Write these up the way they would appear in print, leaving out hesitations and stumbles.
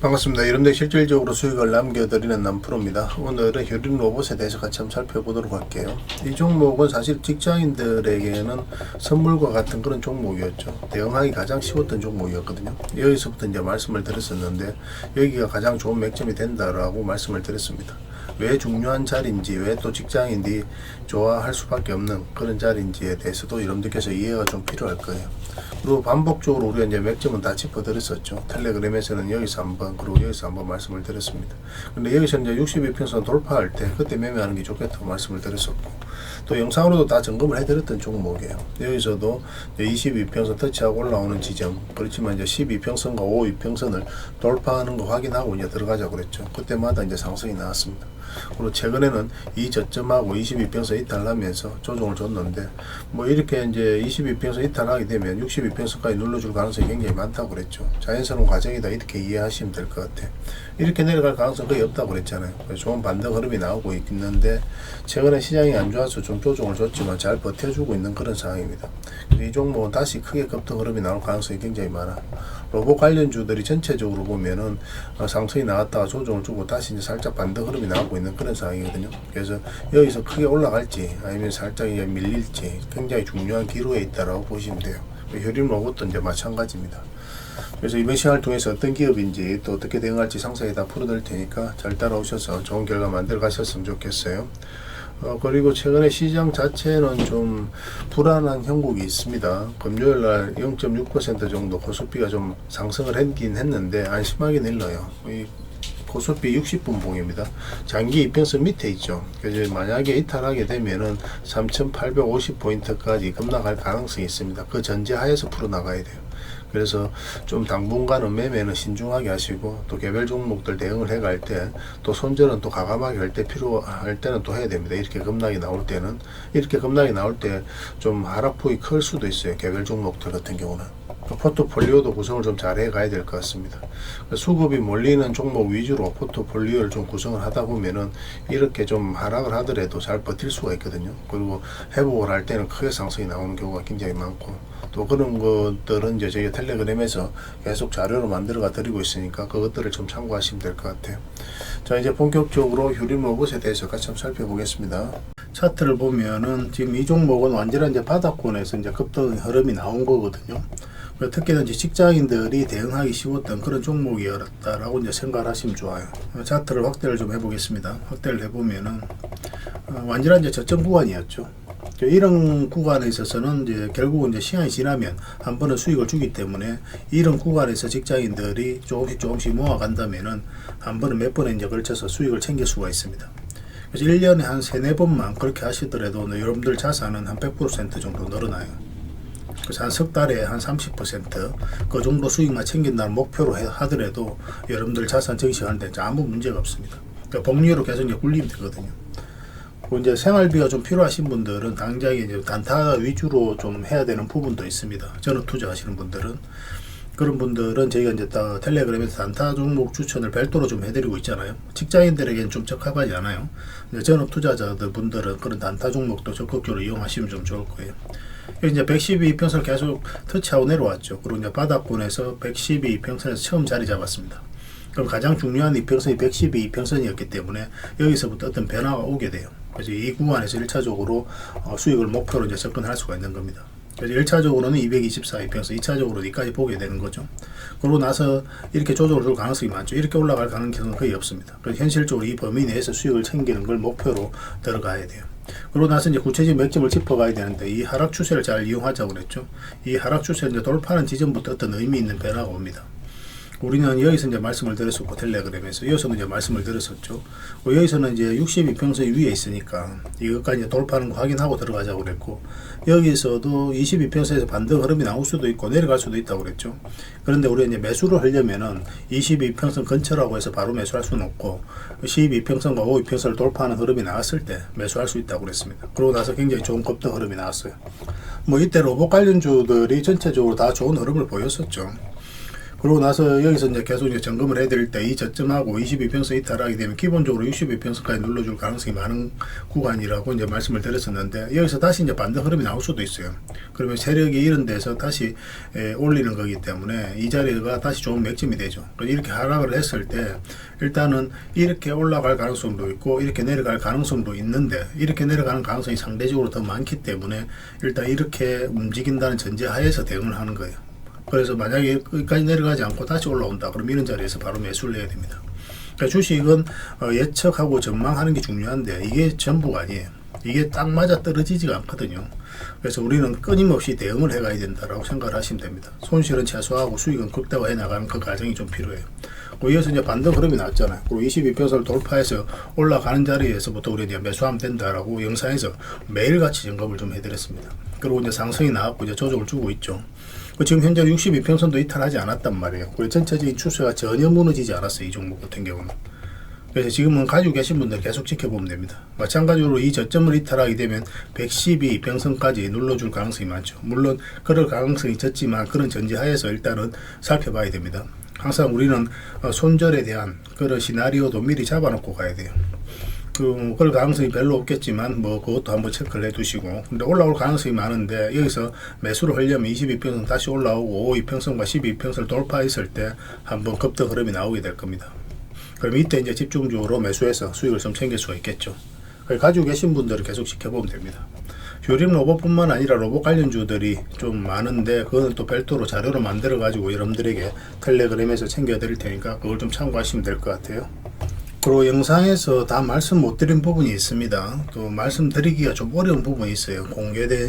반갑습니다. 여러분들 실질적으로 수익을 남겨드리는 남프로입니다. 오늘은 효린 로봇에 대해서 같이 한번 살펴보도록 할게요. 이 종목은 사실 직장인들에게는 선물과 같은 그런 종목이었죠. 대응하기 가장 쉬웠던 종목이었거든요. 여기서부터 이제 말씀을 드렸었는데 여기가 가장 좋은 맥점이 된다라고 말씀을 드렸습니다. 왜 중요한 자리인지, 왜 또 직장인들이 좋아할 수밖에 없는 그런 자리인지에 대해서도 여러분들께서 이해가 좀 필요할 거예요. 그리고 반복적으로 우리가 이제 맥점은 다 짚어드렸었죠. 텔레그램에서는 여기서 한번, 그리고 여기서 한번 말씀을 드렸습니다. 근데 여기서 이제 62평선 돌파할 때 그때 매매하는 게 좋겠다고 말씀을 드렸었고, 또 영상으로도 다 점검을 해드렸던 종목이에요. 여기서도 22평선 터치하고 올라오는 지점, 그렇지만 이제 12평선과 5위평선을 돌파하는 거 확인하고 이제 들어가자고 그랬죠. 그때마다 이제 상승이 나왔습니다. 그리고 최근에는 이 저점하고 22평선 이탈하면서 조정을 줬는데, 뭐 이렇게 이제 22평선 이탈하게 되면 62평선까지 눌러줄 가능성이 굉장히 많다고 그랬죠. 자연스러운 과정이다, 이렇게 이해하시면 될 것 같아요. 이렇게 내려갈 가능성 거의 없다고 그랬잖아요. 좋은 반등 흐름이 나오고 있는데 최근에 시장이 안 좋아서 좀 조정을 줬지만 잘 버텨주고 있는 그런 상황입니다. 이 종목은 다시 크게 급등 흐름이 나올 가능성이 굉장히 많아. 로봇 관련주들이 전체적으로 보면은 상승이 나왔다가 조정을 주고 다시 이제 살짝 반등 흐름이 나오고 있는 그런 상황이거든요. 그래서 여기서 크게 올라갈지 아니면 살짝 이제 밀릴지 굉장히 중요한 기로에 있다라고 보시면 돼요. 효린 로봇도 이제 마찬가지입니다. 그래서 이번 시간을 통해서 어떤 기업인지 또 어떻게 대응할지 상세히 다 풀어드릴 테니까 잘 따라오셔서 좋은 결과 만들어 가셨으면 좋겠어요. 그리고 최근에 시장 자체는 좀 불안한 형국이 있습니다. 금요일날 0.6% 정도 코스피가 좀 상승을 하긴 했는데 안심하긴 일러요. 이 코스피 60분 봉입니다. 장기 이평선 밑에 있죠. 그래서 만약에 이탈하게 되면은 3,850포인트까지 급락할 가능성이 있습니다. 그 전제하에서 풀어나가야 돼요. 그래서 좀 당분간은 매매는 신중하게 하시고, 또 개별 종목들 대응을 해갈 때 또 손절은 또 과감하게 할 때 필요할 때는 또 해야 됩니다. 이렇게 급락이 나올 때는, 이렇게 급락이 나올 때 좀 하락폭이 클 수도 있어요. 개별 종목들 같은 경우는 포트폴리오도 구성을 좀 잘 해 가야 될 것 같습니다. 수급이 몰리는 종목 위주로 포트폴리오를 좀 구성을 하다 보면은 이렇게 좀 하락을 하더라도 잘 버틸 수가 있거든요. 그리고 회복을 할 때는 크게 상승이 나오는 경우가 굉장히 많고, 또 그런 것들은 이제 저희 텔레그램에서 계속 자료로 만들어가 드리고 있으니까 그것들을 좀 참고하시면 될 것 같아요. 자, 이제 본격적으로 효린 로봇에 대해서 같이 한번 살펴보겠습니다. 차트를 보면은 지금 이 종목은 완전히 이제 바닥권에서 이제 급등 흐름이 나온 거거든요. 특히나 이제 직장인들이 대응하기 쉬웠던 그런 종목이었다라고 이제 생각을 하시면 좋아요. 차트를 확대를 좀 해보겠습니다. 확대를 해보면은 완전한 이제 저점 구간이었죠. 이런 구간에 있어서는 이제 결국은 이제 시간이 지나면 한 번은 수익을 주기 때문에 이런 구간에서 직장인들이 조금씩 모아간다면은 한 번은 몇 번에 이제 걸쳐서 수익을 챙길 수가 있습니다. 그래서 1년에 한 3-4번만 그렇게 하시더라도 여러분들 자산은 한 100% 정도 늘어나요. 그래서 한 석 달에 한 30% 정도 수익만 챙긴다는 목표로 하더라도 여러분들 자산 정식하는데 아무 문제가 없습니다. 그러니까 복리로 계속 이제 굴리면 되거든요. 이제 생활비가 좀 필요하신 분들은 당장에 이제 단타 위주로 좀 해야 되는 부분도 있습니다. 전업 투자하시는 분들은, 그런 분들은 저희가 이제 텔레그램에서 단타 종목 추천을 별도로 좀 해드리고 있잖아요. 직장인들에게는 좀 적합하지 않아요. 전업 투자자들 분들은 그런 단타 종목도 적극적으로 이용하시면 좀 좋을 거예요. 이제 112평선을 계속 터치하고 내려왔죠. 그리고 이제 바닥권에서 112평선에서 처음 자리 잡았습니다. 그럼 가장 중요한 이평선이 112평선이었기 때문에 여기서부터 어떤 변화가 오게 돼요. 그래서 이 구간에서 1차적으로 수익을 목표로 이제 접근할 수가 있는 겁니다. 그래서 1차적으로는 224이평선, 2차적으로 여기까지 보게 되는 거죠. 그러고 나서 이렇게 조정을 줄 가능성이 많죠. 이렇게 올라갈 가능성은 거의 없습니다. 그래서 현실적으로 이 범위 내에서 수익을 챙기는 걸 목표로 들어가야 돼요. 그러고 나서 이제 구체적인 맥점을 짚어가야 되는데, 이 하락 추세를 잘 이용하자고 그랬죠. 이 하락 추세를 이제 돌파하는 지점부터 어떤 의미 있는 변화가 옵니다. 우리는 여기서 이제 말씀을 드렸었고, 텔레그램에서 여기서도 이제 말씀을 드렸었죠. 여기서는 이제 62평선 위에 있으니까 이것까지 이제 돌파하는 거 확인하고 들어가자고 그랬고, 여기서도 22평선에서 반등 흐름이 나올 수도 있고 내려갈 수도 있다고 그랬죠. 그런데 우리가 이제 매수를 하려면은 22평선 근처라고 해서 바로 매수할 수는 없고, 12평선과 5위평선을 돌파하는 흐름이 나왔을 때 매수할 수 있다고 그랬습니다. 그러고 나서 굉장히 좋은 급등 흐름이 나왔어요. 뭐 이때 로봇 관련주들이 전체적으로 다 좋은 흐름을 보였었죠. 그러고 나서 여기서 이제 계속 이제 점검을 해드릴 때 이 저점하고 22평선 이탈하게 되면 기본적으로 62평선까지 눌러줄 가능성이 많은 구간이라고 이제 말씀을 드렸었는데, 여기서 다시 이제 반등 흐름이 나올 수도 있어요. 그러면 세력이 이런 데서 다시 올리는 거기 때문에 이 자리가 다시 좋은 맥점이 되죠. 이렇게 하락을 했을 때 일단은 이렇게 올라갈 가능성도 있고 이렇게 내려갈 가능성도 있는데, 이렇게 내려가는 가능성이 상대적으로 더 많기 때문에 일단 이렇게 움직인다는 전제 하에서 대응을 하는 거예요. 그래서 만약에 여기까지 내려가지 않고 다시 올라온다 그럼 이런 자리에서 바로 매수를 해야 됩니다. 그러니까 주식은 예측하고 전망하는 게 중요한데 이게 전부가 아니에요. 이게 딱 맞아 떨어지지가 않거든요. 그래서 우리는 끊임없이 대응을 해가야 된다라고 생각을 하시면 됩니다. 손실은 최소화하고 수익은 극대화해 나가는 그 과정이 좀 필요해요. 이어서 이제 반등 흐름이 나왔잖아요. 그리고 22평선을 돌파해서 올라가는 자리에서부터 우리 이제 매수하면 된다라고 영상에서 매일같이 점검을 좀 해드렸습니다. 그리고 이제 상승이 나왔고 이제 조정을 주고 있죠. 지금 현재 62평선도 이탈하지 않았단 말이에요. 그리고 전체적인 추세가 전혀 무너지지 않았어요. 이 종목 같은 경우는. 그래서 지금은 가지고 계신 분들 계속 지켜보면 됩니다. 마찬가지로 이 저점을 이탈하게 되면 112평선까지 눌러줄 가능성이 많죠. 물론 그럴 가능성이 적지만 그런 전제하에서 일단은 살펴봐야 됩니다. 항상 우리는 손절에 대한 그런 시나리오도 미리 잡아놓고 가야 돼요. 그럴 가능성이 별로 없겠지만 그것도 한번 체크를 해 두시고, 근데 올라올 가능성이 많은데 여기서 매수를 하려면 22평선 다시 올라오고 52평선과 12평선을 돌파했을 때 한번 급등 흐름이 나오게 될 겁니다. 그럼 이때 이제 집중적으로 매수해서 수익을 좀 챙길 수가 있겠죠. 가지고 계신 분들은 계속 지켜보면 됩니다. 휴림 로봇뿐만 아니라 로봇 관련주들이 좀 많은데 그거는 또 별도로 자료로 만들어 가지고 여러분들에게 텔레그램에서 챙겨 드릴 테니까 그걸 좀 참고하시면 될 것 같아요. 그리고 영상에서 다 말씀 못 드린 부분이 있습니다. 또 말씀드리기가 좀 어려운 부분이 있어요.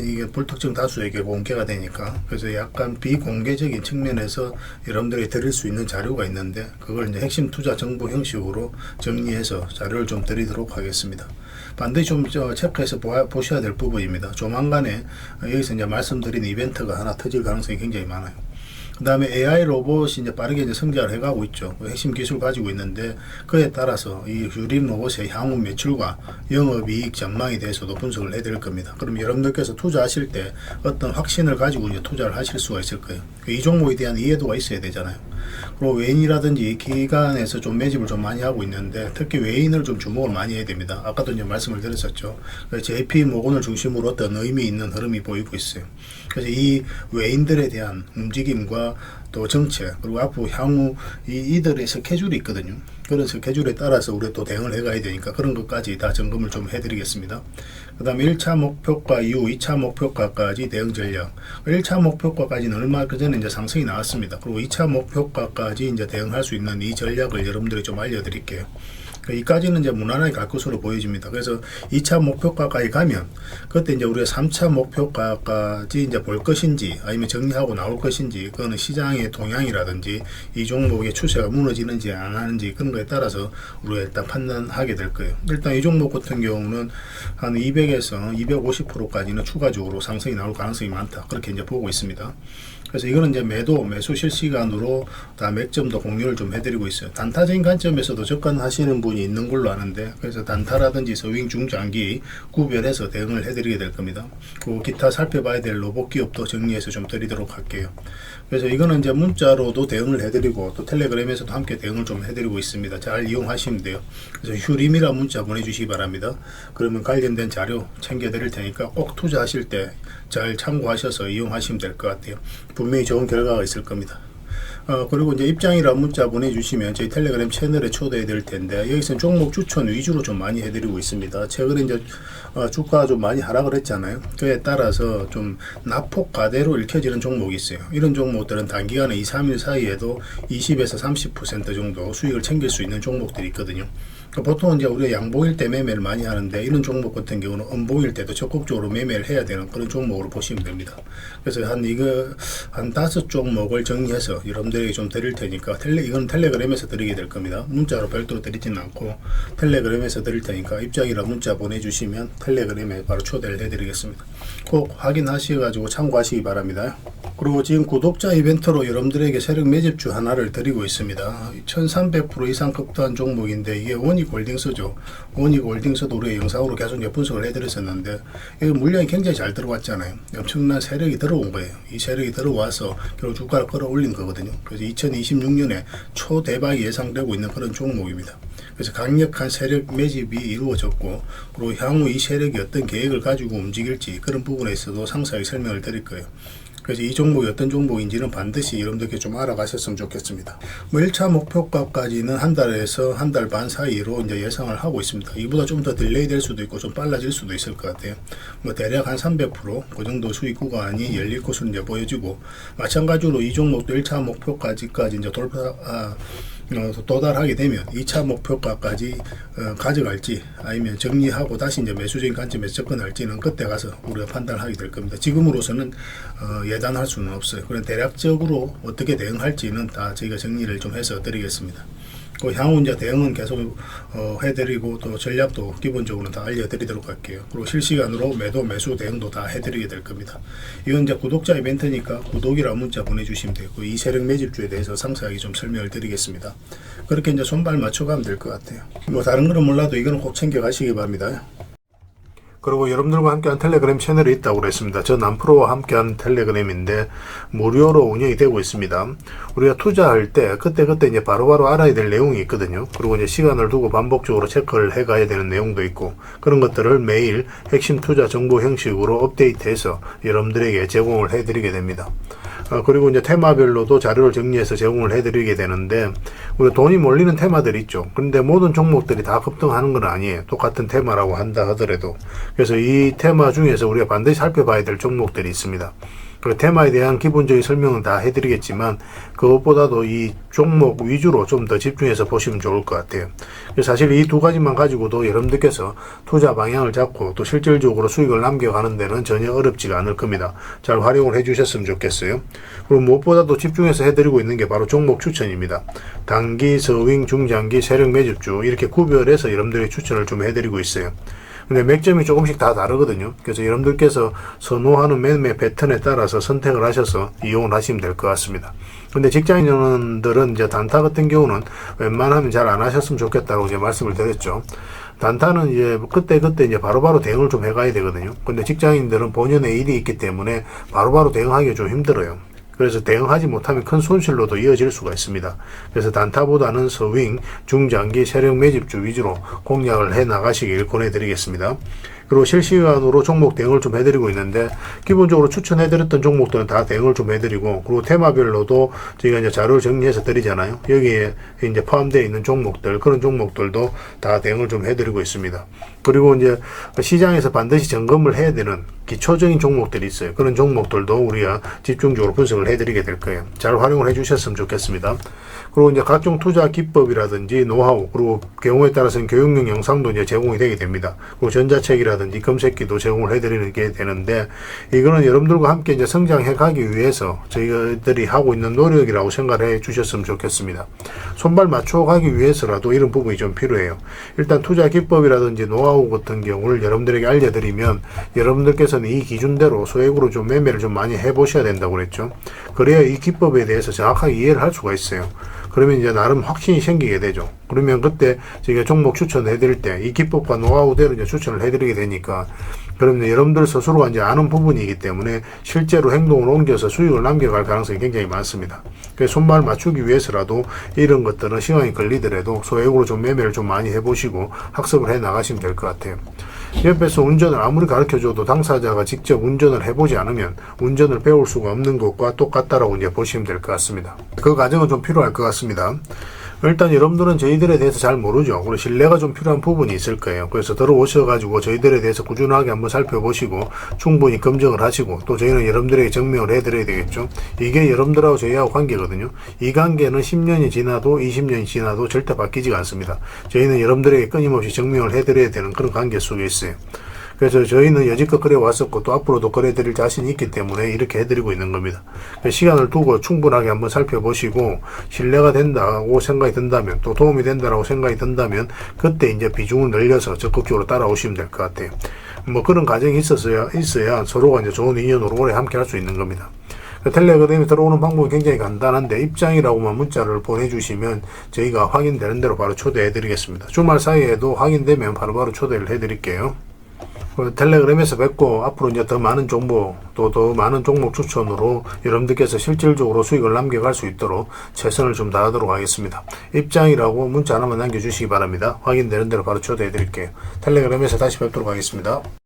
이게 불특정 다수에게 공개가 되니까. 그래서 약간 비공개적인 측면에서 여러분들이 드릴 수 있는 자료가 있는데 그걸 이제 핵심 투자 정보 형식으로 정리해서 자료를 좀 드리도록 하겠습니다. 반드시 좀 체크해서 보셔야 될 부분입니다. 조만간에 여기서 이제 말씀드린 이벤트가 하나 터질 가능성이 굉장히 많아요. 그 다음에 AI 로봇이 이제 빠르게 이제 성장을 해가고 있죠. 핵심 기술 가지고 있는데 그에 따라서 이 휴림 로봇의 향후 매출과 영업이익 전망에 대해서도 분석을 해드릴 겁니다. 그럼 여러분들께서 투자하실 때 어떤 확신을 가지고 이제 투자를 하실 수가 있을 거예요. 이 종목에 대한 이해도가 있어야 되잖아요. 그리고 외인이라든지 기관에서 좀 매집을 좀 많이 하고 있는데 특히 외인을 좀 주목을 많이 해야 됩니다. 아까도 이제 말씀을 드렸었죠. JP 모건을 중심으로 어떤 의미 있는 흐름이 보이고 있어요. 그래서 이 외인들에 대한 움직임과 또 정책 그리고 앞으로 향후 이들의 스케줄이 있거든요. 그런 스케줄에 따라서 우리가 또 대응을 해가야 되니까 그런 것까지 다 점검을 좀 해드리겠습니다. 그 다음에 1차 목표가 이후 2차 목표가까지 대응 전략. 1차 목표가까지는 얼마 전에 이제 상승이 나왔습니다. 그리고 2차 목표가까지 이제 대응할 수 있는 이 전략을 여러분들이 좀 알려드릴게요. 이까지는 이제 무난하게 갈 것으로 보여집니다. 그래서 2차 목표가까지 가면 그때 이제 우리가 3차 목표가까지 이제 볼 것인지 아니면 정리하고 나올 것인지 그거는 시장의 동향이라든지 이 종목의 추세가 무너지는지 안 하는지 그런 거에 따라서 우리가 일단 판단하게 될 거예요. 일단 이 종목 같은 경우는 한 200에서 250%까지는 추가적으로 상승이 나올 가능성이 많다. 그렇게 이제 보고 있습니다. 그래서 이거는 이제 매수 실시간으로 다 맥점도 공유를 좀 해드리고 있어요. 단타적인 관점에서도 접근하시는 분이 있는 걸로 아는데 그래서 단타라든지 스윙 중장기 구별해서 대응을 해드리게 될 겁니다. 그리고 기타 살펴봐야 될 로봇 기업도 정리해서 좀 드리도록 할게요. 그래서 이거는 이제 문자로도 대응을 해드리고 또 텔레그램에서도 함께 대응을 좀 해드리고 있습니다. 잘 이용하시면 돼요. 그래서 휴림이라 문자 보내주시기 바랍니다. 그러면 관련된 자료 챙겨드릴 테니까 꼭 투자하실 때 잘 참고하셔서 이용하시면 될 것 같아요. 분명히 좋은 결과가 있을 겁니다. 그리고 이제 입장이라 문자 보내주시면 저희 텔레그램 채널에 초대해 드릴 텐데 여기서는 종목 추천 위주로 좀 많이 해드리고 있습니다. 최근에 이제 주가가 좀 많이 하락을 했잖아요. 그에 따라서 좀 낙폭 가대로 읽혀지는 종목이 있어요. 이런 종목들은 단기간에 2, 3일 사이에도 20에서 30% 정도 수익을 챙길 수 있는 종목들이 있거든요. 보통 이제 우리가 양봉일 때 매매를 많이 하는데 이런 종목 같은 경우는 음봉일 때도 적극적으로 매매를 해야 되는 그런 종목으로 보시면 됩니다. 그래서 한 5종목을 정리해서 여러분들에게 좀 드릴 테니까 이건 텔레그램에서 드리게 될 겁니다. 문자로 별도로 드리지는 않고 텔레그램에서 드릴 테니까 입장이라 문자 보내주시면 텔레그램에 바로 초대를 해드리겠습니다. 꼭 확인하셔가지고 참고하시기 바랍니다. 그리고 지금 구독자 이벤트로 여러분들에게 세력 매집주 하나를 드리고 있습니다. 1300% 이상 급등한 종목인데 이게 원익홀딩스죠. 원익홀딩스도 우리 영상으로 계속 분석을 해드렸었는데 이거 물량이 굉장히 잘 들어왔잖아요. 엄청난 세력이 들어온 거예요. 이 세력이 들어와서 결국 주가를 끌어올린 거거든요. 그래서 2026년에 초대박이 예상되고 있는 그런 종목입니다. 그래서 강력한 세력 매집이 이루어졌고, 그리고 향후 이 세력이 어떤 계획을 가지고 움직일지 그런 부분에 있어도 상세하게 설명을 드릴 거예요. 그래서 이 종목이 어떤 종목인지는 반드시 여러분들께 좀 알아가셨으면 좋겠습니다. 1차 목표가까지는 한 달에서 한 달 반 사이로 이제 예상을 하고 있습니다. 이보다 좀 더 딜레이 될 수도 있고 좀 빨라질 수도 있을 것 같아요. 대략 한 300%그 정도 수익 구간이 열릴 것으로 이제 보여지고, 마찬가지로 이 종목도 1차 목표까지까지 이제 도달하게 되면 2차 목표가까지 가져갈지 아니면 정리하고 다시 이제 매수적인 관점에서 접근할지는 그때 가서 우리가 판단하게 될 겁니다. 지금으로서는 예단할 수는 없어요. 그런 대략적으로 어떻게 대응할지는 다 저희가 정리를 좀 해서 드리겠습니다. 그 향후 이제 대응은 계속 해드리고, 또 전략도 기본적으로 다 알려드리도록 할게요. 그리고 실시간으로 매수 대응도 다 해드리게 될 겁니다. 이건 이제 구독자 이벤트니까 구독이라는 문자 보내주시면 되고, 이 세력 매집주에 대해서 상세하게 좀 설명을 드리겠습니다. 그렇게 이제 손발 맞춰가면 될 것 같아요. 다른 거는 몰라도 이거는 꼭 챙겨가시기 바랍니다. 그리고 여러분들과 함께한 텔레그램 채널이 있다고 그랬습니다. 저 남프로와 함께한 텔레그램인데 무료로 운영이 되고 있습니다. 우리가 투자할 때 그때 이제 바로바로 알아야 될 내용이 있거든요. 그리고 이제 시간을 두고 반복적으로 체크를 해가야 되는 내용도 있고, 그런 것들을 매일 핵심 투자 정보 형식으로 업데이트해서 여러분들에게 제공을 해드리게 됩니다. 그리고 이제 테마별로도 자료를 정리해서 제공을 해드리게 되는데, 우리 돈이 몰리는 테마들이 있죠. 그런데 모든 종목들이 다 급등하는 건 아니에요. 똑같은 테마라고 한다 하더라도. 그래서 이 테마 중에서 우리가 반드시 살펴봐야 될 종목들이 있습니다. 그 테마에 대한 기본적인 설명은 다 해드리겠지만, 그것보다도 이 종목 위주로 좀 더 집중해서 보시면 좋을 것 같아요. 사실 이 두 가지만 가지고도 여러분들께서 투자 방향을 잡고 또 실질적으로 수익을 남겨가는 데는 전혀 어렵지가 않을 겁니다. 잘 활용을 해주셨으면 좋겠어요. 그리고 무엇보다도 집중해서 해드리고 있는 게 바로 종목 추천입니다. 단기, 서윙, 중장기, 세력 매집주 이렇게 구별해서 여러분들에게 추천을 좀 해드리고 있어요. 근데 맥점이 조금씩 다 다르거든요. 그래서 여러분들께서 선호하는 매매 패턴에 따라서 선택을 하셔서 이용을 하시면 될 것 같습니다. 근데 직장인들은 이제 단타 같은 경우는 웬만하면 잘 안 하셨으면 좋겠다고 이제 말씀을 드렸죠. 단타는 이제 그때 이제 바로바로 대응을 좀 해가야 되거든요. 근데 직장인들은 본연의 일이 있기 때문에 바로바로 대응하기가 좀 힘들어요. 그래서 대응하지 못하면 큰 손실로도 이어질 수가 있습니다. 그래서 단타보다는 서윙, 중장기, 세력 매집주 위주로 공략을 해 나가시길 권해드리겠습니다. 그리고 실시간으로 종목 대응을 좀 해드리고 있는데, 기본적으로 추천해드렸던 종목들은 다 대응을 좀 해드리고, 그리고 테마별로도 저희가 이제 자료를 정리해서 드리잖아요. 여기에 이제 포함되어 있는 종목들, 그런 종목들도 다 대응을 좀 해드리고 있습니다. 그리고 이제 시장에서 반드시 점검을 해야 되는 기초적인 종목들이 있어요. 그런 종목들도 우리가 집중적으로 분석을 해드리게 될 거예요. 잘 활용을 해주셨으면 좋겠습니다. 그리고 이제 각종 투자 기법이라든지 노하우, 그리고 경우에 따라서는 교육용 영상도 이제 제공이 되게 됩니다. 그리고 전자책이라든지 검색기도 제공을 해드리는 게 되는데, 이거는 여러분들과 함께 이제 성장해 가기 위해서 저희들이 하고 있는 노력이라고 생각해 주셨으면 좋겠습니다. 손발 맞춰 가기 위해서라도 이런 부분이 좀 필요해요. 일단 투자 기법이라든지 노하우 같은 경우를 여러분들에게 알려드리면, 여러분들께서는 이 기준대로 소액으로 좀 매매를 좀 많이 해보셔야 된다고 그랬죠. 그래야 이 기법에 대해서 정확하게 이해를 할 수가 있어요. 그러면 이제 나름 확신이 생기게 되죠. 그러면 그때 저희가 종목 추천해 드릴 때 이 기법과 노하우대로 이제 추천을 해 드리게 되니까, 그러면 여러분들 스스로가 이제 아는 부분이기 때문에 실제로 행동을 옮겨서 수익을 남겨갈 가능성이 굉장히 많습니다. 그래서 손발 맞추기 위해서라도 이런 것들은 시간이 걸리더라도 소액으로 좀 매매를 좀 많이 해보시고 학습을 해 나가시면 될 것 같아요. 옆에서 운전을 아무리 가르쳐줘도 당사자가 직접 운전을 해보지 않으면 운전을 배울 수가 없는 것과 똑같다라고 이제 보시면 될 것 같습니다. 그 과정은 좀 필요할 것 같습니다. 일단 여러분들은 저희들에 대해서 잘 모르죠. 그리고 신뢰가 좀 필요한 부분이 있을 거예요. 그래서 들어오셔가지고 저희들에 대해서 꾸준하게 한번 살펴보시고 충분히 검증을 하시고, 또 저희는 여러분들에게 증명을 해드려야 되겠죠. 이게 여러분들하고 저희하고 관계거든요. 이 관계는 10년이 지나도 20년이 지나도 절대 바뀌지가 않습니다. 저희는 여러분들에게 끊임없이 증명을 해드려야 되는 그런 관계 속에 있어요. 그래서 저희는 여지껏 그래 왔었고 또 앞으로도 그래 드릴 자신이 있기 때문에 이렇게 해드리고 있는 겁니다. 시간을 두고 충분하게 한번 살펴보시고 신뢰가 된다고 생각이 든다면, 또 도움이 된다고 생각이 든다면 그때 이제 비중을 늘려서 적극적으로 따라오시면 될 것 같아요. 뭐 그런 과정이 있어야 서로가 이제 좋은 인연으로 오래 함께 할 수 있는 겁니다. 텔레그램에 들어오는 방법이 굉장히 간단한데, 입장이라고만 문자를 보내주시면 저희가 확인되는 대로 바로 초대해 드리겠습니다. 주말 사이에도 확인되면 바로바로 초대를 해 드릴게요. 텔레그램에서 뵙고 앞으로 이제 더 많은 정보 또 더 많은 종목 추천으로 여러분들께서 실질적으로 수익을 남겨갈 수 있도록 최선을 좀 다하도록 하겠습니다. 입장이라고 문자 하나만 남겨주시기 바랍니다. 확인되는 대로 바로 초대해 드릴게요. 텔레그램에서 다시 뵙도록 하겠습니다.